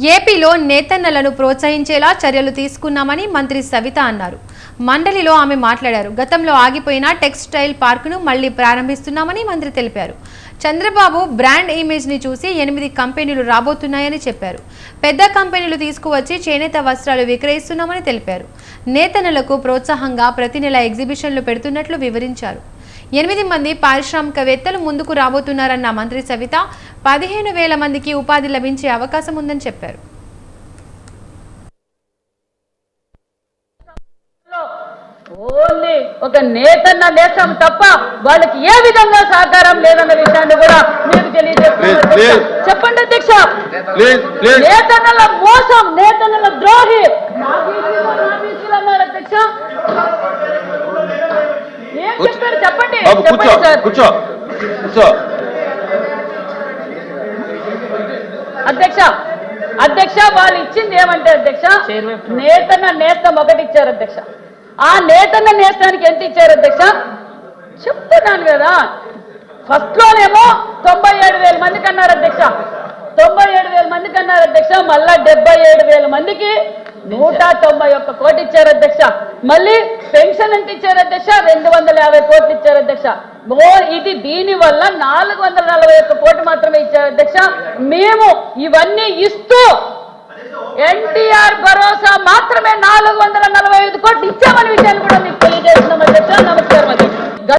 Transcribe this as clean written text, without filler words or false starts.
ఏపీలో నేతన్నలను ప్రోత్సహించేలా చర్యలు తీసుకున్నామని మంత్రి సవిత అన్నారు. మండలిలో ఆమె మాట్లాడారు. గతంలో ఆగిపోయిన టెక్స్టైల్ పార్కును మళ్లీ ప్రారంభిస్తున్నామని మంత్రి తెలిపారు. చంద్రబాబు బ్రాండ్ ఇమేజ్ ని చూసి 8 కంపెనీలు రాబోతున్నాయని చెప్పారు. పెద్ద కంపెనీలు తీసుకువచ్చి చేనేత వస్త్రాలు విక్రయిస్తున్నామని తెలిపారు. నేతన్నలకు ప్రోత్సాహంగా ప్రతి నెల ఎగ్జిబిషన్లు పెడుతున్నట్లు వివరించారు. 8 మంది పారిశ్రామికవేత్తలు ముందుకు రాబోతున్నారన్న మంత్రి సవిత 15,000 మందికి ఉపాధి లభించే అవకాశం ఉందని చెప్పారు. ఓన్లీ ఒక నేతన్న నేతం తప్ప వాళ్ళకి ఏ విధంగా సహకారం లేదన్న విషయాన్ని కూడా మీకు తెలియజేస్తున్నారు. చెప్పండి అధ్యక్ష, నేతన్నల మోసం, నేతన్నల ద్రోహి అన్నారు అధ్యక్ష. ఏం చెప్పారు చెప్పండి. అధ్యక్ష వాళ్ళు ఇచ్చింది ఏమంటే అధ్యక్ష, నేతం ఒకటి ఇచ్చారు అధ్యక్ష. ఆ నేతన్న నేస్తానికి ఎంత ఇచ్చారు అధ్యక్ష చెప్తున్నాను కదా. ఫస్ట్ లోనేమో 97,000 మందికి అన్నారు అధ్యక్ష, 97,000 మందికి అన్నారు అధ్యక్ష. మళ్ళా 77,000 మందికి 191 కోట్లు ఇచ్చారు అధ్యక్ష. మళ్ళీ పెన్షన్ ఎంత ఇచ్చారు అధ్యక్ష, 250 కోట్లు ఇచ్చారు అధ్యక్ష. ఇది దీని వల్ల 441 కోట్లు మాత్రమే ఇచ్చారు అధ్యక్ష. మేము ఇవన్నీ ఇస్తూ ఎన్టీఆర్ భరోసా మాత్రమే 445 కోట్లు ఇచ్చామని విషయాన్ని కూడా మీకు తెలియజేస్తున్నాం అధ్యక్ష. నమస్కారం అధ్యక్ష.